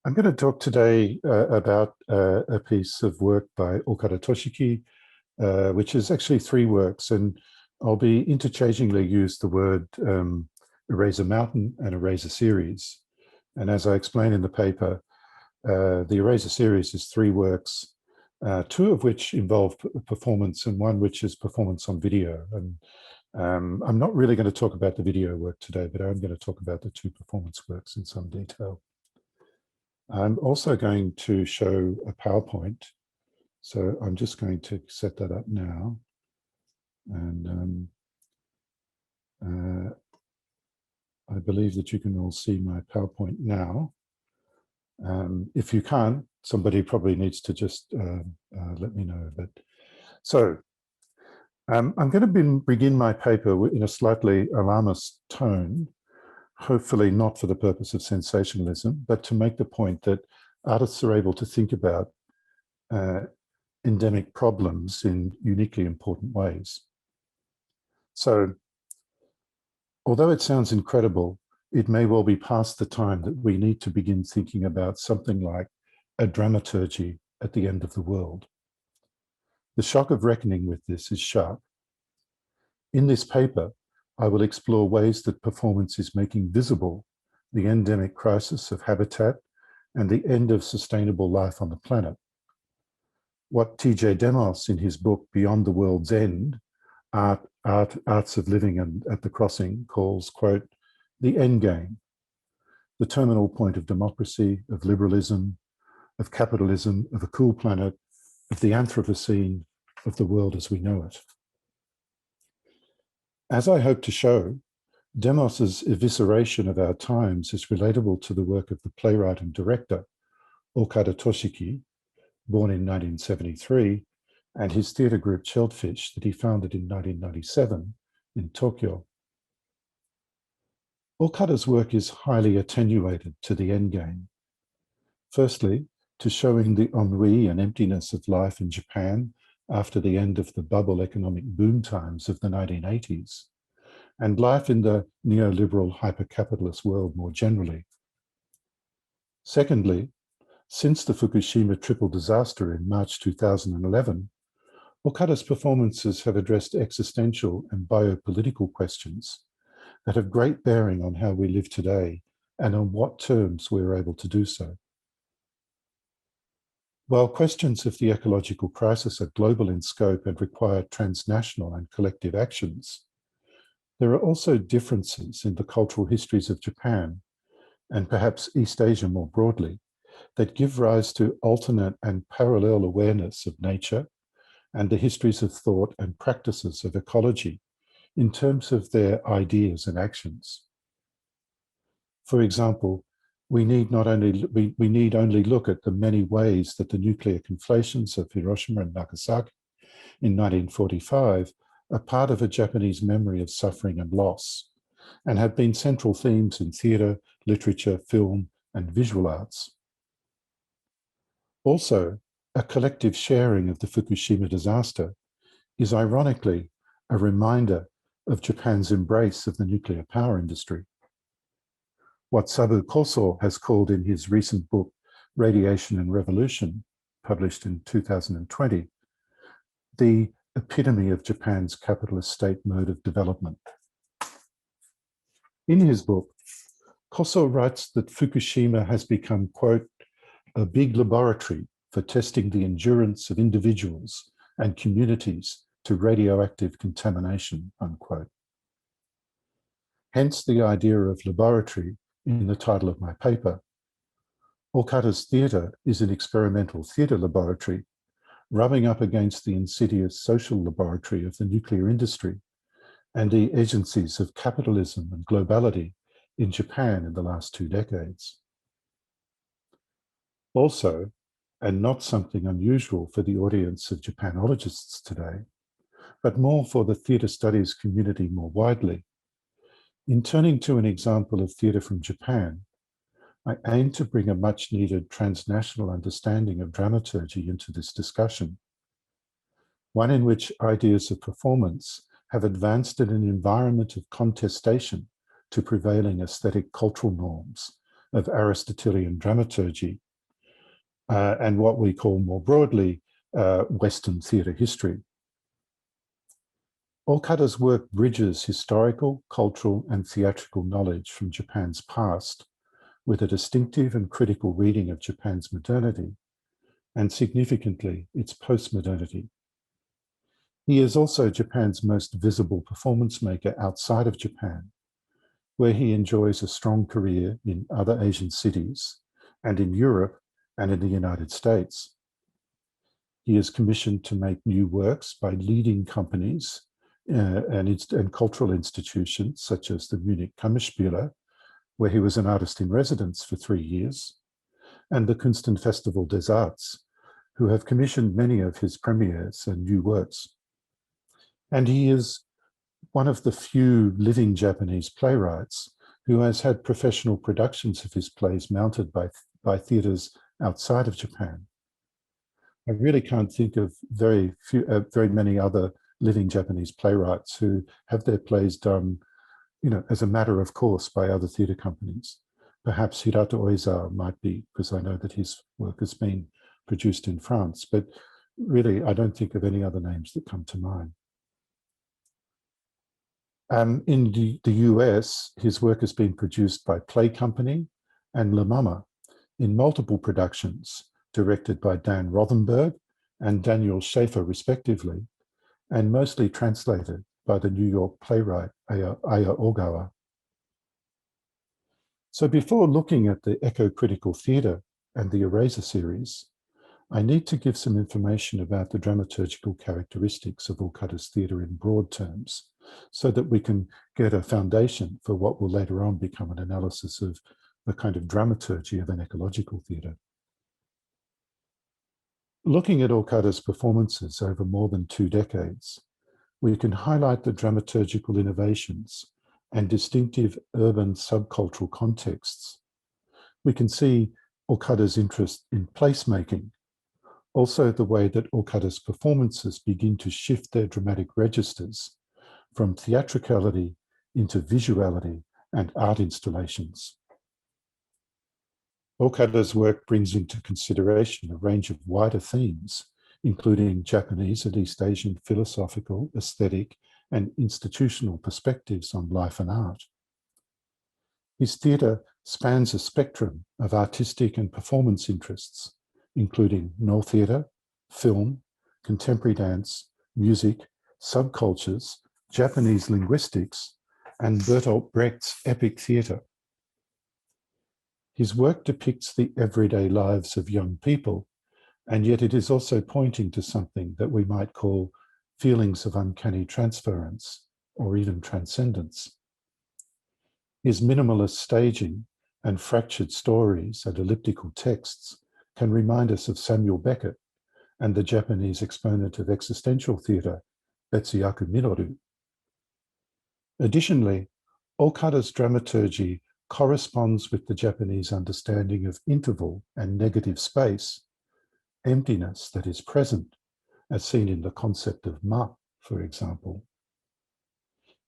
I'm going to talk today about a piece of work by Okada Toshiki, which is actually three works, and I'll be interchangingly use the word Eraser Mountain and Eraser Series. And as I explain in the paper, the Eraser Series is three works, two of which involve performance and one which is performance on video. And I'm not really going to talk about the video work today, but I'm going to talk about the two performance works in some detail. I'm also going to show a PowerPoint. So I'm just going to set that up now. And I believe that you can all see my PowerPoint now. If you can't, somebody probably needs to just let me know. But so I'm going to begin my paper in a slightly alarmist tone, hopefully not for the purpose of sensationalism, but to make the point that artists are able to think about endemic problems in uniquely important ways. So, although it sounds incredible, it may well be past the time that we need to begin thinking about something like a dramaturgy at the end of the world. The shock of reckoning with this is sharp. In this paper, I will explore ways that performance is making visible the endemic crisis of habitat and the end of sustainable life on the planet. What T.J. Demos in his book Beyond the World's End, Arts of Living and at the Crossing calls, quote, the end game, the terminal point of democracy, of liberalism, of capitalism, of a cool planet, of the Anthropocene, of the world as we know it. As I hope to show, Demos's evisceration of our times is relatable to the work of the playwright and director, Okada Toshiki, born in 1973, and his theatre group Chelfitsch that he founded in 1997 in Tokyo. Okada's work is highly attenuated to the endgame. Firstly, to showing the ennui and emptiness of life in Japan after the end of the bubble economic boom times of the 1980s, and life in the neoliberal hyper-capitalist world more generally. Secondly, since the Fukushima triple disaster in March 2011, Okada's performances have addressed existential and biopolitical questions that have great bearing on how we live today and on what terms we're able to do so. While questions of the ecological crisis are global in scope and require transnational and collective actions, there are also differences in the cultural histories of Japan, and perhaps East Asia more broadly, that give rise to alternate and parallel awareness of nature and the histories of thought and practices of ecology in terms of their ideas and actions. For example, we need only look at the many ways that the nuclear conflations of Hiroshima and Nagasaki in 1945 are part of a Japanese memory of suffering and loss, and have been central themes in theatre, literature, film, and visual arts. Also, a collective sharing of the Fukushima disaster is ironically a reminder of Japan's embrace of the nuclear power industry. What Sabu Koso has called in his recent book, Radiation and Revolution, published in 2020, the epitome of Japan's capitalist state mode of development. In his book, Koso writes that Fukushima has become, quote, a big laboratory for testing the endurance of individuals and communities to radioactive contamination, unquote. Hence the idea of laboratory in the title of my paper. Okada's theatre is an experimental theatre laboratory, rubbing up against the insidious social laboratory of the nuclear industry and the agencies of capitalism and globality in Japan in the last 2 decades. Also, and not something unusual for the audience of Japanologists today, but more for the theatre studies community more widely, in turning to an example of theatre from Japan, I aim to bring a much needed transnational understanding of dramaturgy into this discussion, one in which ideas of performance have advanced in an environment of contestation to prevailing aesthetic cultural norms of Aristotelian dramaturgy, and what we call more broadly Western theatre history. Okada's work bridges historical, cultural, and theatrical knowledge from Japan's past with a distinctive and critical reading of Japan's modernity, and significantly, its post-modernity. He is also Japan's most visible performance maker outside of Japan, where he enjoys a strong career in other Asian cities and in Europe and in the United States. He is commissioned to make new works by leading companies and cultural institutions such as the Munich Kammerspiele, where he was an artist in residence for 3 years, and the Kunstenfestival des Arts, who have commissioned many of his premieres and new works. And he is one of the few living Japanese playwrights who has had professional productions of his plays mounted by theatres outside of Japan. I really can't think of very many other living Japanese playwrights who have their plays done, as a matter of course by other theatre companies. Perhaps Hirata Oiza might be, because I know that his work has been produced in France, but really I don't think of any other names that come to mind. In the US, his work has been produced by Play Company and La Mama in multiple productions, directed by Dan Rothenberg and Daniel Schaefer respectively, and mostly translated by the New York playwright Aya Ogawa. So before looking at the eco-critical theatre and the Eraser series, I need to give some information about the dramaturgical characteristics of Okada's theatre in broad terms, so that we can get a foundation for what will later on become an analysis of the kind of dramaturgy of an ecological theatre. Looking at Okada's performances over more than 2 decades, we can highlight the dramaturgical innovations and distinctive urban subcultural contexts. We can see Okada's interest in placemaking, also the way that Okada's performances begin to shift their dramatic registers from theatricality into visuality and art installations. Okada's work brings into consideration a range of wider themes, including Japanese and East Asian philosophical, aesthetic, and institutional perspectives on life and art. His theatre spans a spectrum of artistic and performance interests, including Noh theatre, film, contemporary dance, music, subcultures, Japanese linguistics, and Bertolt Brecht's epic theatre. His work depicts the everyday lives of young people, and yet it is also pointing to something that we might call feelings of uncanny transference or even transcendence. His minimalist staging and fractured stories and elliptical texts can remind us of Samuel Beckett and the Japanese exponent of existential theatre, Betsuyuki Minoru. Additionally, Okada's dramaturgy corresponds with the Japanese understanding of interval and negative space, emptiness that is present, as seen in the concept of ma, for example.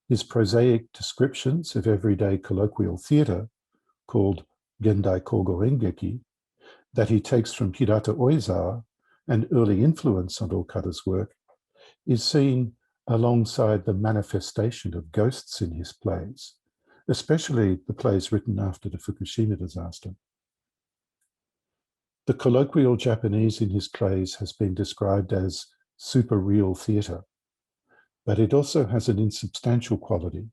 His prosaic descriptions of everyday colloquial theatre, called Gendai Kogo Engeki, that he takes from Hirata Oiza, an early influence on Okada's work, is seen alongside the manifestation of ghosts in his plays, especially the plays written after the Fukushima disaster. The colloquial Japanese in his plays has been described as super-real theatre, but it also has an insubstantial quality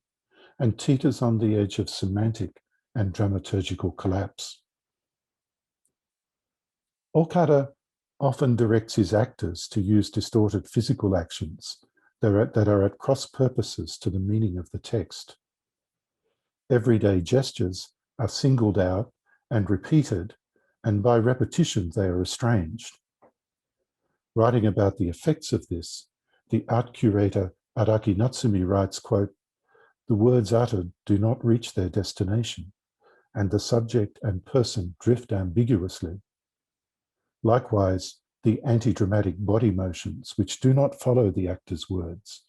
and teeters on the edge of semantic and dramaturgical collapse. Okada often directs his actors to use distorted physical actions that are at cross purposes to the meaning of the text. Everyday gestures are singled out and repeated, and by repetition they are estranged. Writing about the effects of this, the art curator Araki Natsumi writes, quote, "The words uttered do not reach their destination, and the subject and person drift ambiguously. Likewise, the anti-dramatic body motions, which do not follow the actor's words,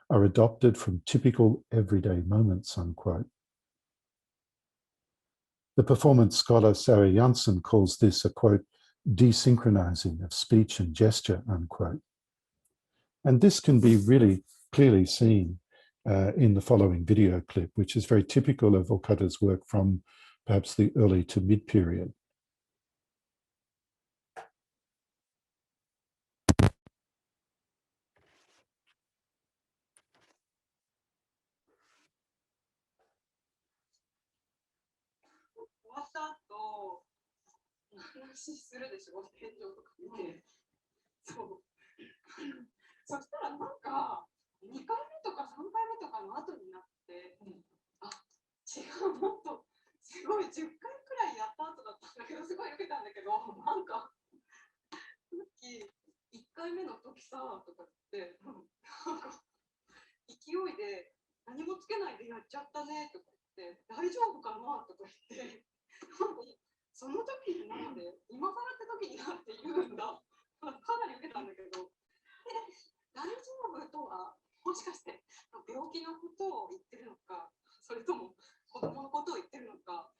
are adopted from typical everyday moments," unquote. The performance scholar Sarah Janssen calls this a, quote, desynchronizing of speech and gesture, unquote. And this can be really clearly seen in the following video clip, which is very typical of Okada's work from perhaps the early to mid-period. 話するでしょ、天井とか見て。そう。そしたらなんか、2回目とか3回目とかの後になって、あ、違う、もっと、すごい10回くらいやった後だったんだけど、すごい受けたんだけど、なんか、さっき1回目の時さ、とか言って、なんか、勢いで何もつけないでやっちゃったね、とか言って、大丈夫かな、とか言って、その時になんで、今更って時になって言うんだ。かなり受けたんだけど、大丈夫とは、もしかして病気のことを言ってるのか、それとも子供のことを言ってるのか、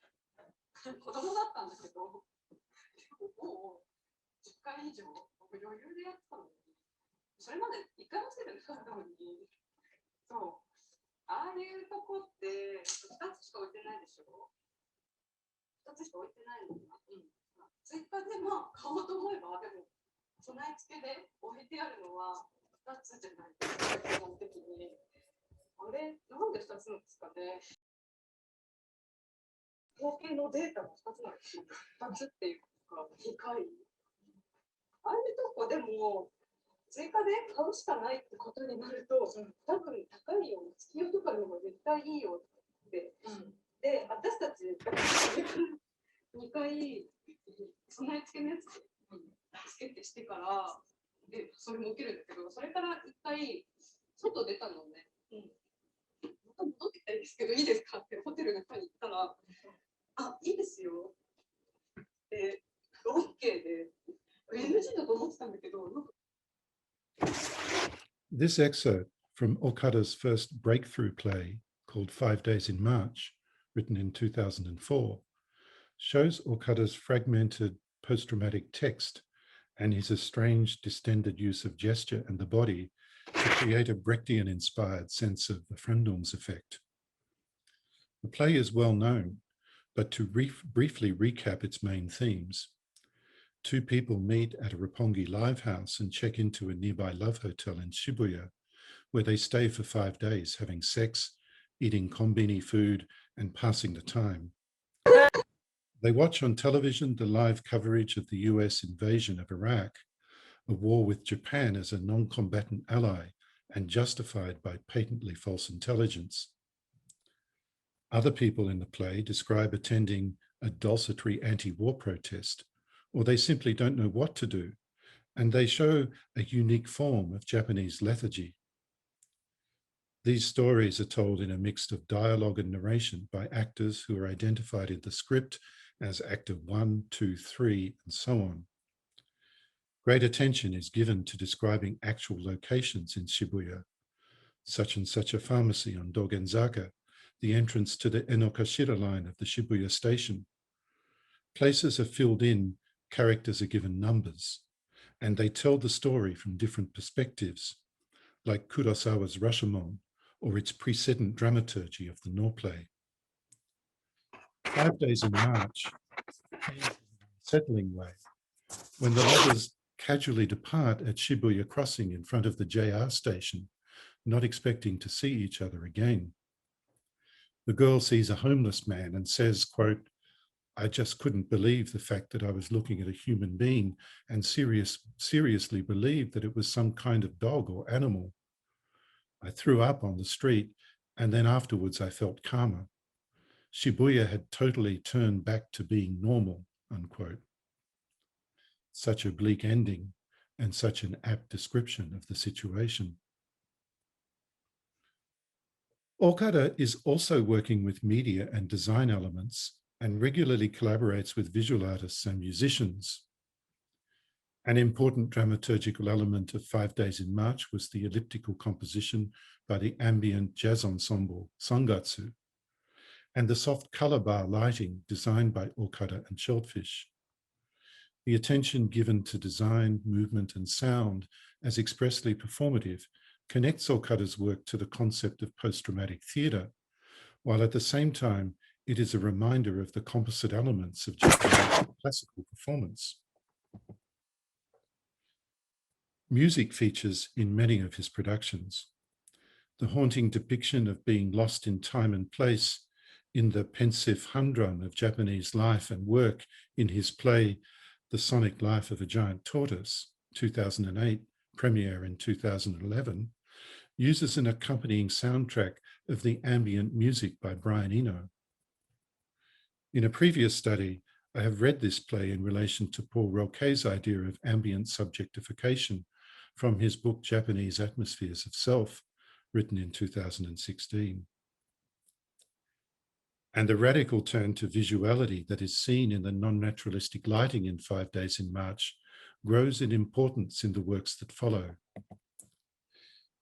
子供だったんだけど、もう10回以上、余裕でやってたのに、それまで1回もつけてなかったのに、そう、ああいうとこって2つしか置いてないでしょ。2つしか置いてないのか。追加でまあ買おうと思えば、でも備え付けで置いてあるのは2つじゃないですか、基本的に。あれ、なんで2つなんですかね。統計のデータが2つなんですよ。2つっていうか、2回。ああいうとこでも、追加で買うしかないってことになると、多分高いよ、月夜とかの方が絶対いいよって。で、私たち、2回、備え付けのやつつけてしてから、で、それも受けるんだけど、それから1回、外出たのね。また戻ってきたいですけど、いいですかってホテルの中に行ったら、あ、いいですよ。で、OK で、NG だと思ってたんだけど、なんか。This excerpt from Okada's first breakthrough play called 5 Days in March, written in 2004, shows Okada's fragmented post-dramatic text and his estranged, distended use of gesture and the body to create a Brechtian-inspired sense of the Fremdungs effect. The play is well known, but to briefly recap its main themes, two people meet at a Roppongi live house and check into a nearby love hotel in Shibuya, where they stay for 5 days, having sex, eating konbini food, and passing the time. They watch on television the live coverage of the US invasion of Iraq, a war with Japan as a non-combatant ally and justified by patently false intelligence. Other people in the play describe attending a desultory anti-war protest, or they simply don't know what to do, and they show a unique form of Japanese lethargy. These stories are told in a mix of dialogue and narration by actors who are identified in the script as actor 1, 2, 3, and so on. Great attention is given to describing actual locations in Shibuya, such and such a pharmacy on Dogenzaka, the entrance to the Enokashira line of the Shibuya station. Places are filled in, characters are given numbers, and they tell the story from different perspectives, like Kurosawa's Rashomon or its precedent dramaturgy of the Nor play. 5 Days in March, in a settling way, when the lovers casually depart at Shibuya Crossing in front of the JR station, not expecting to see each other again. The girl sees a homeless man and says, quote, I just couldn't believe the fact that I was looking at a human being and seriously believed that it was some kind of dog or animal. I threw up on the street, and then afterwards I felt calmer. Shibuya had totally turned back to being normal, unquote. Such a bleak ending and such an apt description of the situation. Okada is also working with media and design elements and regularly collaborates with visual artists and musicians. An important dramaturgical element of 5 Days in March was the elliptical composition by the ambient jazz ensemble Sangatsu. and the soft color bar lighting designed by Okada and Chelfitsch. The attention given to design, movement, and sound as expressly performative connects Okada's work to the concept of postdramatic theatre, while at the same time it is a reminder of the composite elements of Japanese classical performance. Music features in many of his productions. The haunting depiction of being lost in time and place in the pensive humdrum of Japanese life and work in his play, The Sonic Life of a Giant Tortoise, 2008, premiere in 2011, uses an accompanying soundtrack of the ambient music by Brian Eno. In a previous study, I have read this play in relation to Paul Roquet's idea of ambient subjectification from his book Japanese Atmospheres of Self, written in 2016. And the radical turn to visuality that is seen in the non-naturalistic lighting in 5 Days in March grows in importance in the works that follow.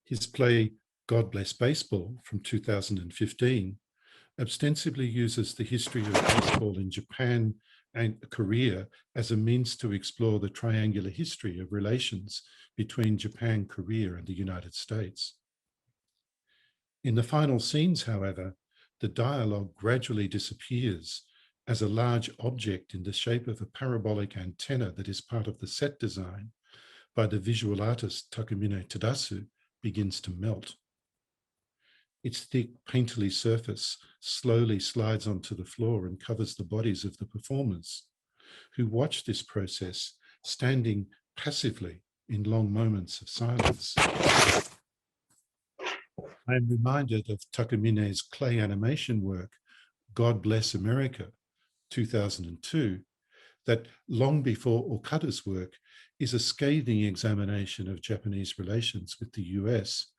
His play God Bless Baseball from 2015 ostensibly uses the history of baseball in Japan and Korea as a means to explore the triangular history of relations between Japan, Korea, and the United States. In the final scenes, however, the dialogue gradually disappears as a large object in the shape of a parabolic antenna that is part of the set design by the visual artist Takamine Tadasu begins to melt. Its thick, painterly surface slowly slides onto the floor and covers the bodies of the performers, who watch this process standing passively in long moments of silence. I am reminded of Takamine's clay animation work, God Bless America, 2002, that long before Okada's work is a scathing examination of Japanese relations with the US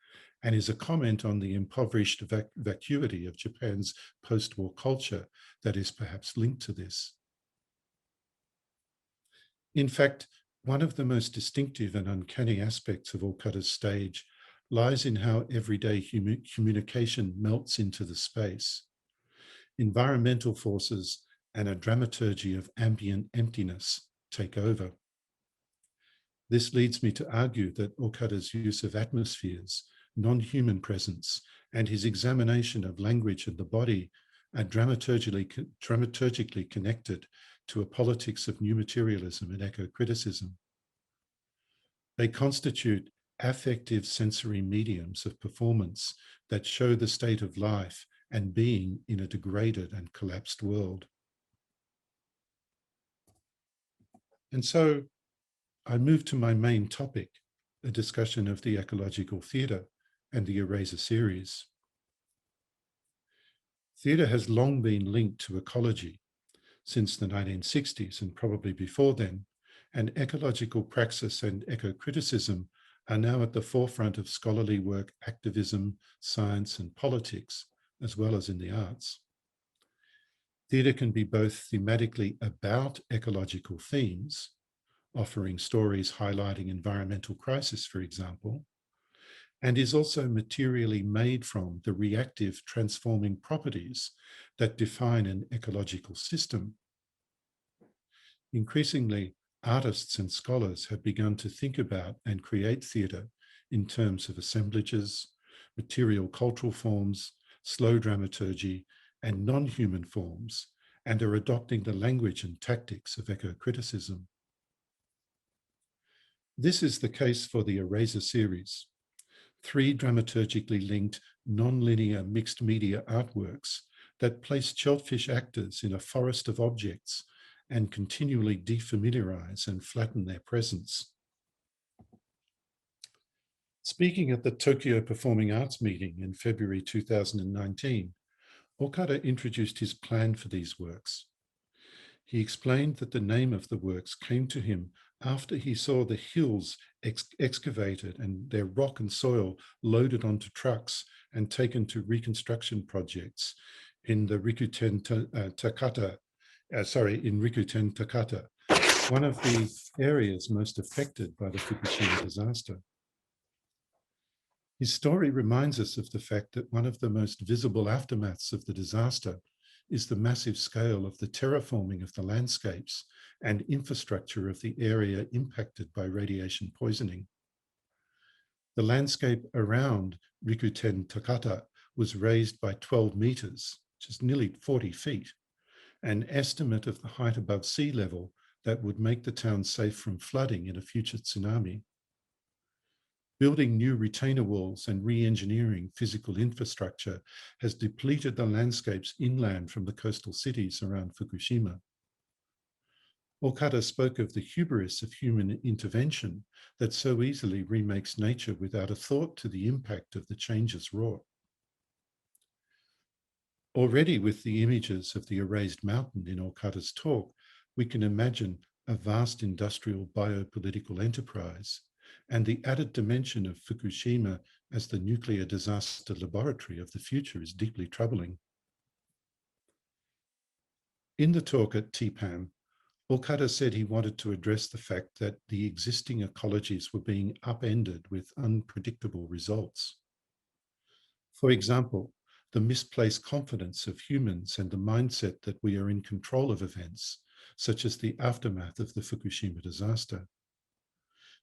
and is a comment on the impoverished vacuity of Japan's post-war culture that is perhaps linked to this. In fact, one of the most distinctive and uncanny aspects of Okada's stage lies in how everyday communication melts into the space. Environmental forces and a dramaturgy of ambient emptiness take over. This leads me to argue that Okada's use of atmospheres, non-human presence, and his examination of language and the body are dramaturgically connected to a politics of new materialism and eco-criticism. They constitute affective sensory mediums of performance that show the state of life and being in a degraded and collapsed world. And so I move to my main topic, a discussion of the ecological theatre and the Eraser series. Theatre has long been linked to ecology since the 1960s and probably before then, and ecological praxis and eco-criticism are now at the forefront of scholarly work, activism, science, and politics, as well as in the arts. Theatre can be both thematically about ecological themes, offering stories highlighting environmental crisis, for example, and is also materially made from the reactive transforming properties that define an ecological system. Increasingly, artists and scholars have begun to think about and create theatre in terms of assemblages, material cultural forms, slow dramaturgy, and non-human forms, and are adopting the language and tactics of eco-criticism. This is the case for the Eraser series, 3 dramaturgically linked non-linear mixed media artworks that place chelfitsch actors in a forest of objects and continually defamiliarize and flatten their presence. Speaking at the Tokyo Performing Arts meeting in February 2019, Okada introduced his plan for these works. He explained that the name of the works came to him after he saw the hills excavated and their rock and soil loaded onto trucks and taken to reconstruction projects in the Rikuten Takata, one of the areas most affected by the Fukushima disaster. His story reminds us of the fact that one of the most visible aftermaths of the disaster is the massive scale of the terraforming of the landscapes and infrastructure of the area impacted by radiation poisoning. The landscape around Rikuten Takata was raised by 12 meters, which is nearly 40 feet. An estimate of the height above sea level that would make the town safe from flooding in a future tsunami. Building new retainer walls and re-engineering physical infrastructure has depleted the landscapes inland from the coastal cities around Fukushima. Okada spoke of the hubris of human intervention that so easily remakes nature without a thought to the impact of the changes wrought. Already with the images of the erased mountain in Okada's talk, we can imagine a vast industrial biopolitical enterprise and the added dimension of Fukushima as the nuclear disaster laboratory of the future is deeply troubling. In the talk at TPAM, Okada said he wanted to address the fact that the existing ecologies were being upended with unpredictable results. For example, the misplaced confidence of humans and the mindset that we are in control of events, such as the aftermath of the Fukushima disaster,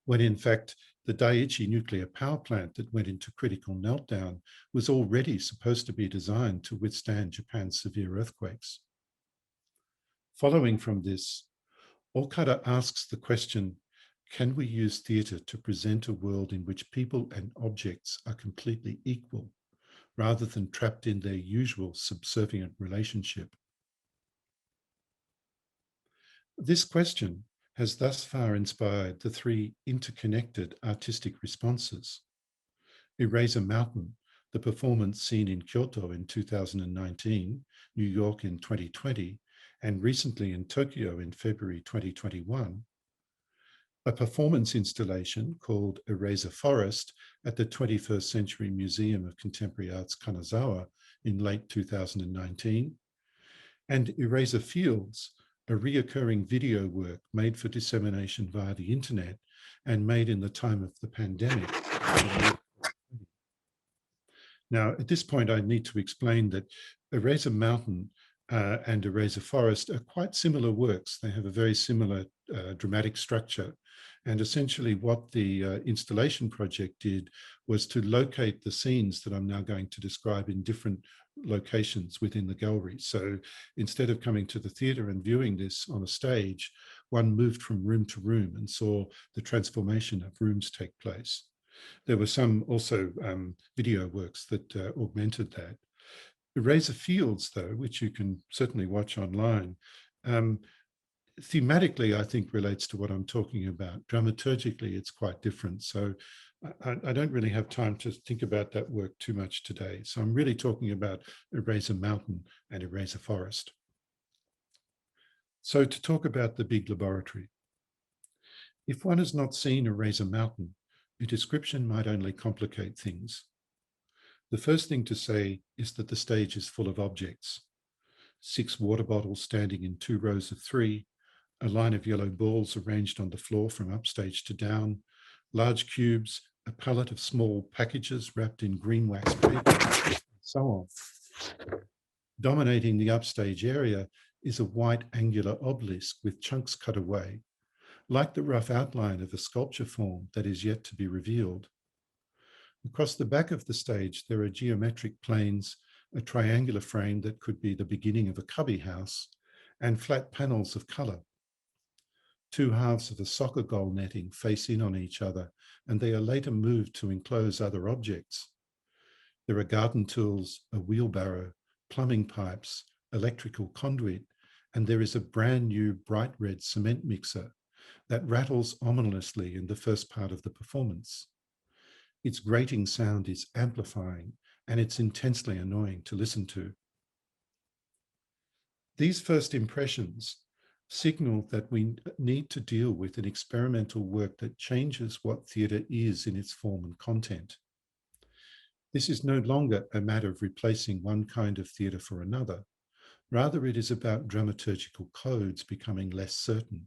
when in fact the Daiichi nuclear power plant that went into critical meltdown was already supposed to be designed to withstand Japan's severe earthquakes. Following from this, Okada asks the question, can we use theatre to present a world in which people and objects are completely equal, rather than trapped in their usual subservient relationship? This question has thus far inspired the three interconnected artistic responses. Eraser Mountain, the performance seen in Kyoto in 2019, New York in 2020, and recently in Tokyo in February 2021, a performance installation called Eraser Forest at the 21st Century Museum of Contemporary Arts Kanazawa in late 2019, and Eraser Fields, a reoccurring video work made for dissemination via the internet and made in the time of the pandemic. Now, at this point, I need to explain that Eraser Mountain and Eraser Forest are quite similar works. They have a very similar dramatic structure. And essentially what the installation project did was to locate the scenes that I'm now going to describe in different locations within the gallery. So instead of coming to the theatre and viewing this on a stage, one moved from room to room and saw the transformation of rooms take place. There were some also video works that augmented that. Eraser Fields, though, which you can certainly watch online, thematically, I think, relates to what I'm talking about. Dramaturgically, it's quite different. So I don't really have time to think about that work too much today. So I'm really talking about Eraser Mountain and Eraser Forest. So to talk about the big laboratory. If one has not seen Eraser Mountain, a description might only complicate things. The first thing to say is that the stage is full of objects. 6 water bottles standing in 2 rows of 3, a line of yellow balls arranged on the floor from upstage to down, large cubes, a pallet of small packages wrapped in green wax paper, and so on. Dominating the upstage area is a white angular obelisk with chunks cut away, like the rough outline of a sculpture form that is yet to be revealed. Across the back of the stage, there are geometric planes, a triangular frame that could be the beginning of a cubby house, and flat panels of colour. 2 halves of a soccer goal netting face in on each other, and they are later moved to enclose other objects. There are garden tools, a wheelbarrow, plumbing pipes, electrical conduit, and there is a brand new bright red cement mixer that rattles ominously in the first part of the performance. Its grating sound is amplifying, and it's intensely annoying to listen to. These first impressions signal that we need to deal with an experimental work that changes what theatre is in its form and content. This is no longer a matter of replacing one kind of theatre for another. Rather, it is about dramaturgical codes becoming less certain.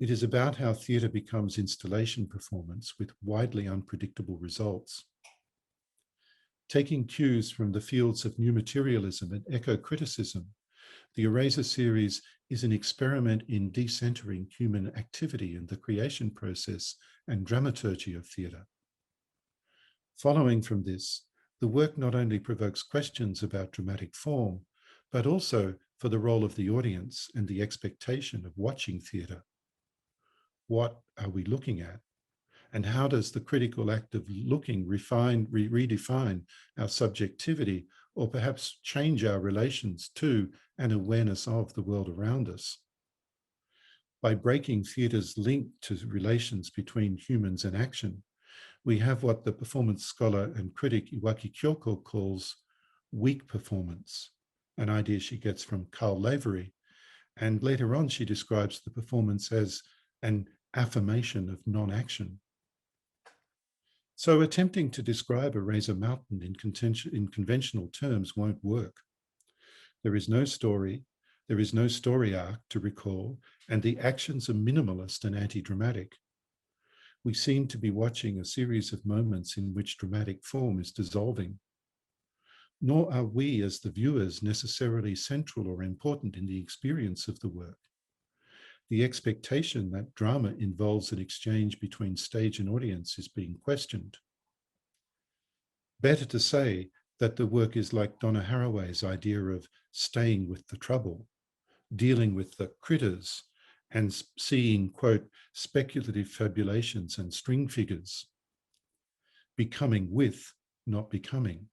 It is about how theatre becomes installation performance with widely unpredictable results. Taking cues from the fields of new materialism and eco-criticism, the Eraser series is an experiment in decentering human activity in the creation process and dramaturgy of theatre. Following from this, the work not only provokes questions about dramatic form, but also for the role of the audience and the expectation of watching theatre. What are we looking at? And how does the critical act of looking redefine our subjectivity, or perhaps change our relations to and awareness of the world around us? By breaking theatre's link to relations between humans and action, we have what the performance scholar and critic Iwaki Kyoko calls weak performance, an idea she gets from Carl Lavery. And later on, she describes the performance as an affirmation of non-action. So attempting to describe Eraser Mountain in conventional terms won't work. There is no story arc to recall, and the actions are minimalist and anti-dramatic. We seem to be watching a series of moments in which dramatic form is dissolving. Nor are we as the viewers necessarily central or important in the experience of the work. The expectation that drama involves an exchange between stage and audience is being questioned. Better to say that the work is like Donna Haraway's idea of staying with the trouble, dealing with the critters, and seeing, quote, speculative fabulations and string figures, becoming with, not becoming.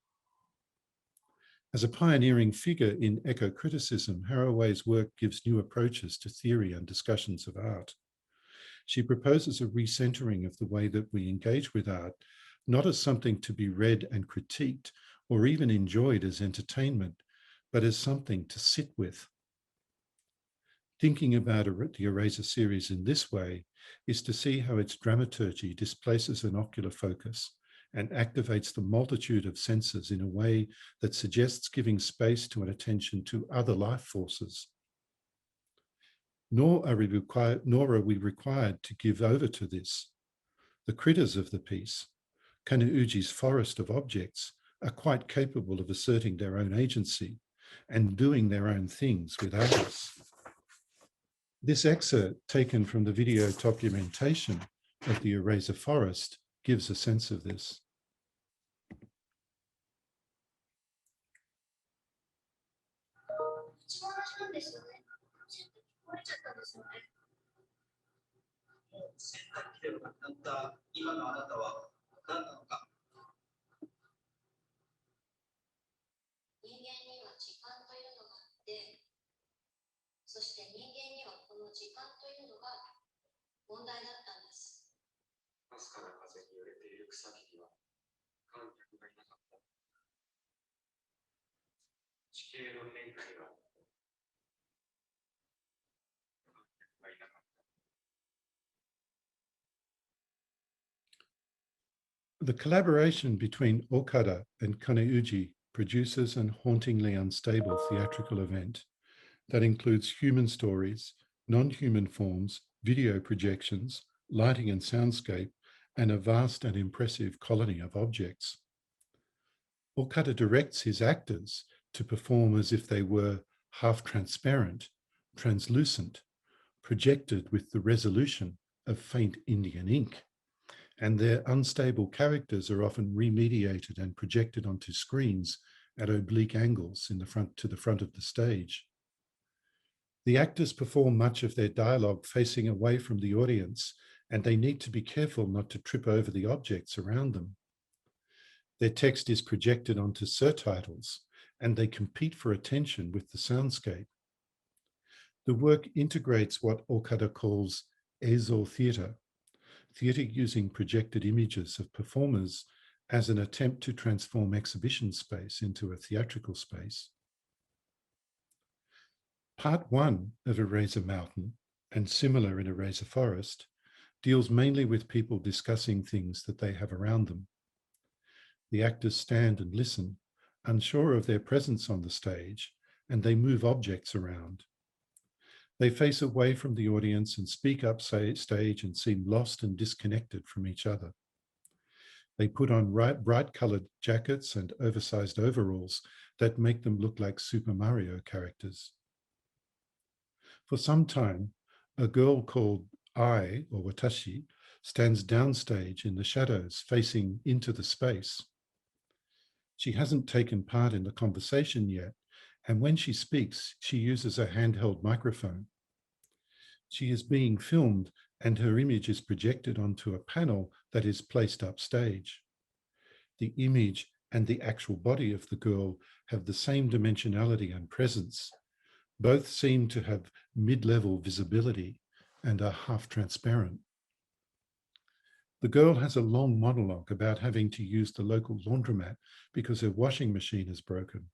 As a pioneering figure in eco-criticism, Haraway's work gives new approaches to theory and discussions of art. She proposes a recentering of the way that we engage with art, not as something to be read and critiqued, or even enjoyed as entertainment, but as something to sit with. Thinking about the Eraser series in this way is to see how its dramaturgy displaces an ocular focus and activates the multitude of senses in a way that suggests giving space to an attention to other life forces. Nor are we required to give over to this. The critters of the piece, Kaneuji's forest of objects, are quite capable of asserting their own agency and doing their own things without us. This excerpt, taken from the video documentation of the Eraser Forest, gives a sense of this. The collaboration between Okada and Kaneuji produces an hauntingly unstable theatrical event that includes human stories, non-human forms, video projections, lighting and soundscape, and a vast and impressive colony of objects. Okada directs his actors to perform as if they were half transparent, translucent, projected with the resolution of faint Indian ink, and their unstable characters are often remediated and projected onto screens at oblique angles to the front of the stage. The actors perform much of their dialogue facing away from the audience, and they need to be careful not to trip over the objects around them. Their text is projected onto surtitles, and they compete for attention with the soundscape. The work integrates what Okada calls eizo theatre using projected images of performers as an attempt to transform exhibition space into a theatrical space. Part 1 of Eraser Mountain, and similar in Eraser Forest, deals mainly with people discussing things that they have around them. The actors stand and listen, unsure of their presence on the stage, and they move objects around. They face away from the audience and speak up stage and seem lost and disconnected from each other. They put on bright colored jackets and oversized overalls that make them look like Super Mario characters. For some time, a girl called I, or Watashi, stands downstage in the shadows facing into the space. She hasn't taken part in the conversation yet, and when she speaks, she uses a handheld microphone. She is being filmed and her image is projected onto a panel that is placed upstage. The image and the actual body of the girl have the same dimensionality and presence. Both seem to have mid-level visibility and are half transparent. The girl has a long monologue about having to use the local laundromat because her washing machine is broken.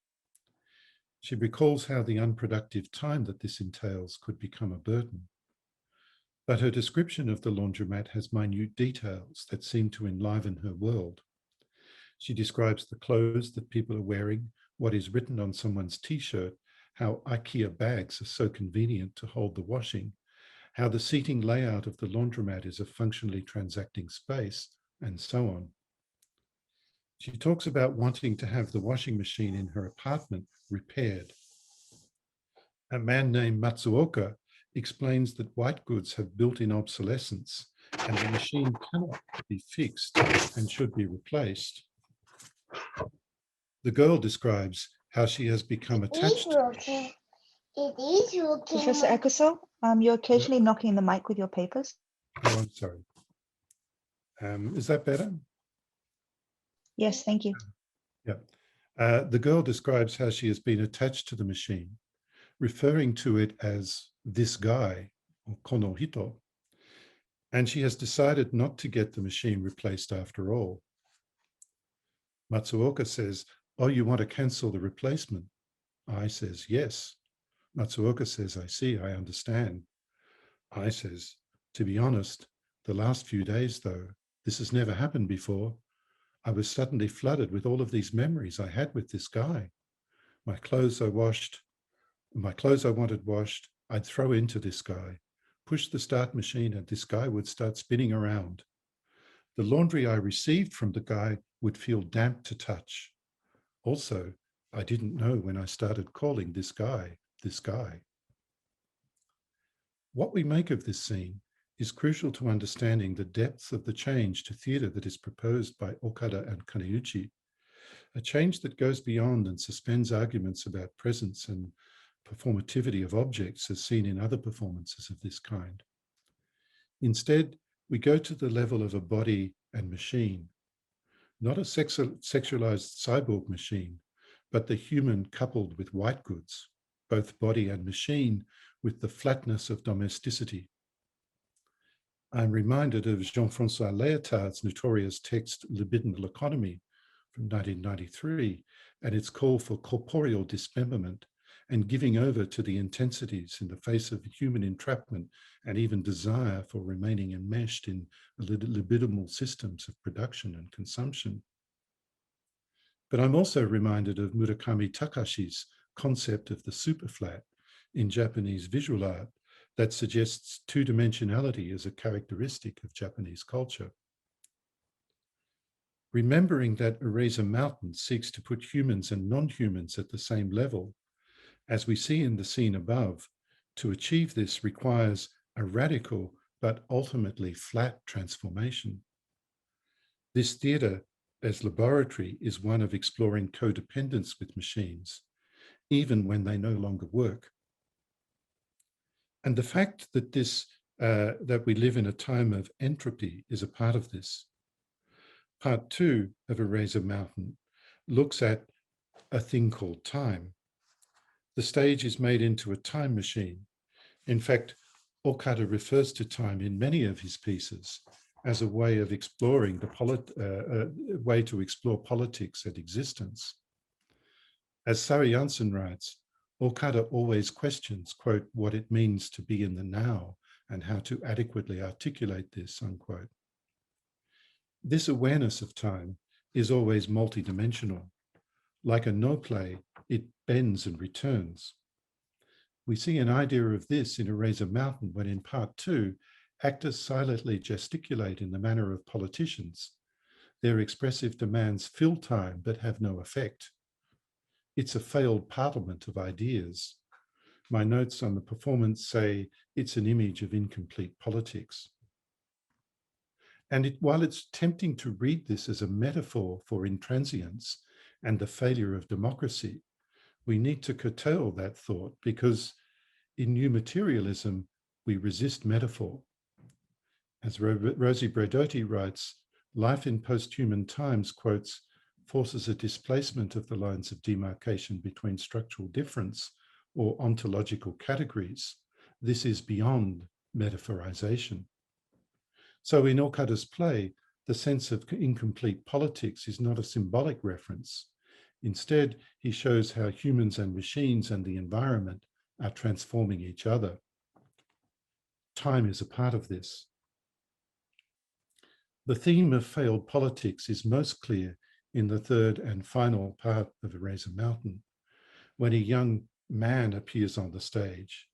She recalls how the unproductive time that this entails could become a burden. But her description of the laundromat has minute details that seem to enliven her world. She describes the clothes that people are wearing, what is written on someone's t-shirt, how IKEA bags are so convenient to hold the washing, how the seating layout of the laundromat is a functionally transacting space, and so on. She talks about wanting to have the washing machine in her apartment repaired. A man named Matsuoka explains that white goods have built-in obsolescence and the machine cannot be fixed and should be replaced. The girl describes how she has become attached. It is working. Professor Eckersall, you're occasionally knocking the mic with your papers. Oh, I'm sorry. Is that better? Yes, thank you. Yeah. The girl describes how she has been attached to the machine, referring to it as this guy, or kono hito, and she has decided not to get the machine replaced after all. Matsuoka says, "Oh, you want to cancel the replacement?" I says, "Yes." Matsuoka says, "I see, I understand." I says, "To be honest, the last few days though, this has never happened before. I was suddenly flooded with all of these memories I had with this guy. My clothes I wanted washed, I'd throw into this guy, push the start machine and this guy would start spinning around. The laundry I received from the guy would feel damp to touch. Also, I didn't know when I started calling this guy, this guy." What we make of this scene is crucial to understanding the depth of the change to theatre that is proposed by Okada and Kaneuji, a change that goes beyond and suspends arguments about presence and performativity of objects as seen in other performances of this kind. Instead, we go to the level of a body and machine, not a sexualized cyborg machine, but the human coupled with white goods, both body and machine, with the flatness of domesticity. I'm reminded of Jean-Francois Lyotard's notorious text Libidinal Economy from 1993 and its call for corporeal dismemberment and giving over to the intensities in the face of human entrapment and even desire for remaining enmeshed in libidinal systems of production and consumption. But I'm also reminded of Murakami Takashi's concept of the superflat in Japanese visual art that suggests two-dimensionality as a characteristic of Japanese culture. Remembering that Eraser Mountain seeks to put humans and non-humans at the same level, as we see in the scene above, to achieve this requires a radical but ultimately flat transformation. This theatre as laboratory is one of exploring codependence with machines, even when they no longer work. And the fact that that we live in a time of entropy is a part of this. Part 2 of Eraser Mountain looks at a thing called time. The stage is made into a time machine. In fact, Okada refers to time in many of his pieces as a way of exploring way to explore politics and existence. As Sari Janssen writes, Okada always questions, quote, what it means to be in the now and how to adequately articulate this, unquote. This awareness of time is always multidimensional. Like a no play, it bends and returns. We see an idea of this in Eraser Mountain when in part 2, actors silently gesticulate in the manner of politicians, Their expressive demands fill time but have no effect. It's a failed parliament of ideas. My notes on the performance say it's an image of incomplete politics. And while it's tempting to read this as a metaphor for intransience and the failure of democracy, we need to curtail that thought because in new materialism, we resist metaphor. As Rosie Braidotti writes, life in post-human times, quotes, forces a displacement of the lines of demarcation between structural difference or ontological categories. This is beyond metaphorization. So in Okada's play, the sense of incomplete politics is not a symbolic reference. Instead, he shows how humans and machines and the environment are transforming each other. Time is a part of this. The theme of failed politics is most clear in the third and final part of Eraser Mountain, when a young man appears on the stage.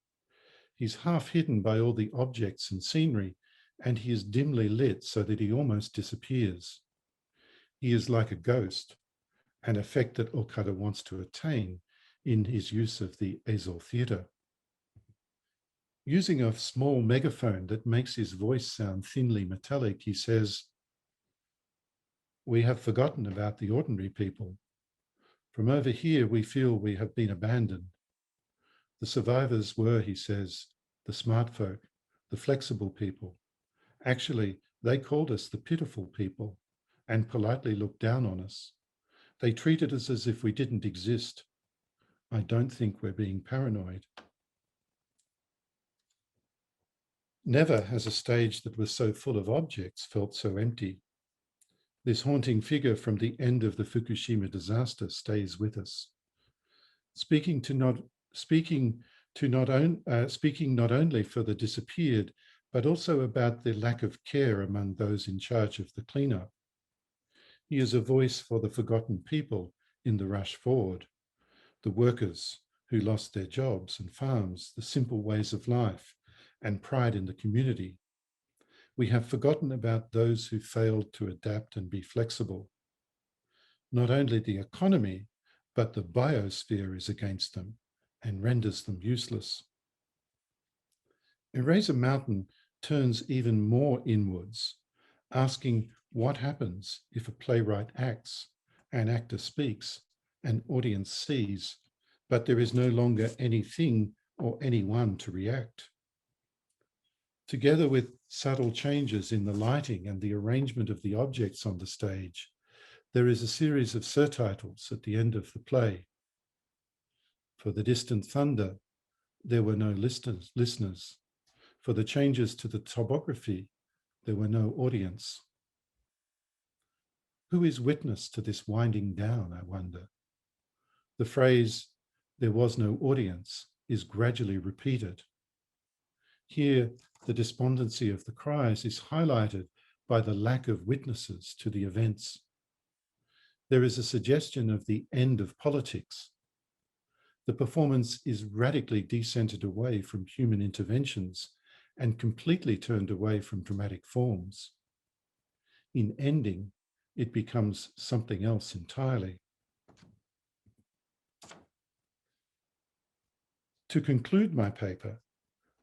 He's half hidden by all the objects and scenery, and he is dimly lit so that he almost disappears. He is like a ghost, an effect that Okada wants to attain in his use of the Eckersall theatre. Using a small megaphone that makes his voice sound thinly metallic, he says, "We have forgotten about the ordinary people. From over here, we feel we have been abandoned. The survivors were," he says, "the smart folk, the flexible people. Actually, they called us the pitiful people and politely looked down on us. They treated us as if we didn't exist. I don't think we're being paranoid." Never has a stage that was so full of objects felt so empty. This haunting figure from the end of the Fukushima disaster stays with us, speaking not only for the disappeared, but also about the lack of care among those in charge of the cleanup. He is a voice for the forgotten people in the rush forward, the workers who lost their jobs and farms, the simple ways of life, and pride in the community. We have forgotten about those who failed to adapt and be flexible. Not only the economy, but the biosphere is against them and renders them useless. Eraser Mountain turns even more inwards, asking what happens if a playwright acts, an actor speaks, an audience sees, but there is no longer anything or anyone to react. Together with subtle changes in the lighting and the arrangement of the objects on the stage, there is a series of surtitles at the end of the play. For the distant thunder, there were no listeners. For the changes to the topography, there were no audience. Who is witness to this winding down, I wonder? The phrase, "there was no audience," is gradually repeated. Here, the despondency of the cries is highlighted by the lack of witnesses to the events. There is a suggestion of the end of politics. The performance is radically decentered away from human interventions and completely turned away from dramatic forms. In ending, it becomes something else entirely. To conclude my paper,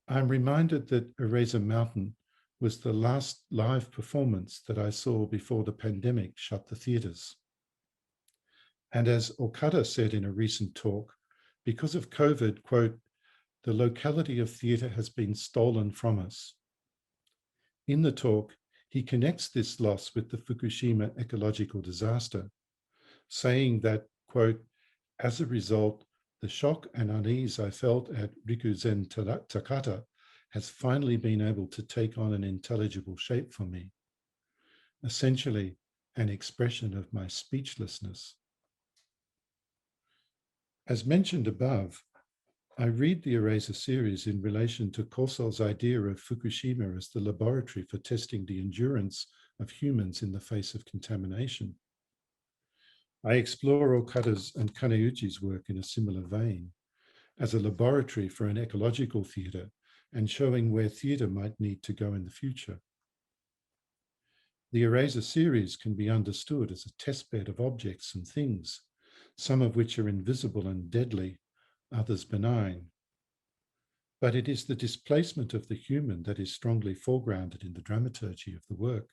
I'm reminded that Eraser Mountain was the last live performance that I saw before the pandemic shut the theatres. And as Okada said in a recent talk, because of COVID, quote, "the locality of theatre has been stolen from us." In the talk, he connects this loss with the Fukushima ecological disaster, saying that, quote, "as a result, the shock and unease I felt at Rikuzen Takata has finally been able to take on an intelligible shape for me, essentially an expression of my speechlessness." As mentioned above, I read the Eraser series in relation to Eckerssall's idea of Fukushima as the laboratory for testing the endurance of humans in the face of contamination. I explore Okada's and Kaneuji's work in a similar vein, as a laboratory for an ecological theatre and showing where theatre might need to go in the future. The eraser series can be understood as a testbed of objects and things, some of which are invisible and deadly, others benign. But it is the displacement of the human that is strongly foregrounded in the dramaturgy of the work.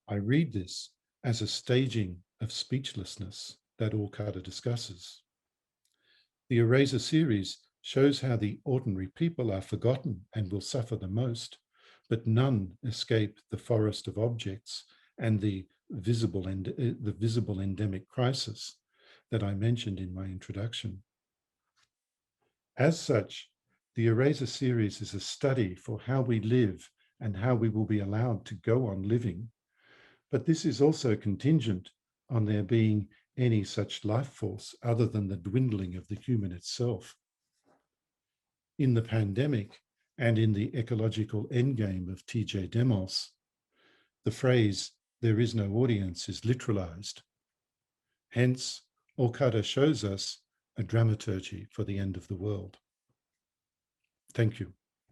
I read this as a staging of speechlessness that Okada discusses. The eraser series shows how the ordinary people are forgotten and will suffer the most, but none escape the forest of objects and the visible endemic crisis that I mentioned in my introduction. As such, the eraser series is a study for how we live and how we will be allowed to go on living. But this is also contingent on there being any such life force other than the dwindling of the human itself. In the pandemic and in the ecological endgame of T.J. Demos, the phrase, "there is no audience," is literalized. Hence, Okada shows us a dramaturgy for the end of the world. Thank you.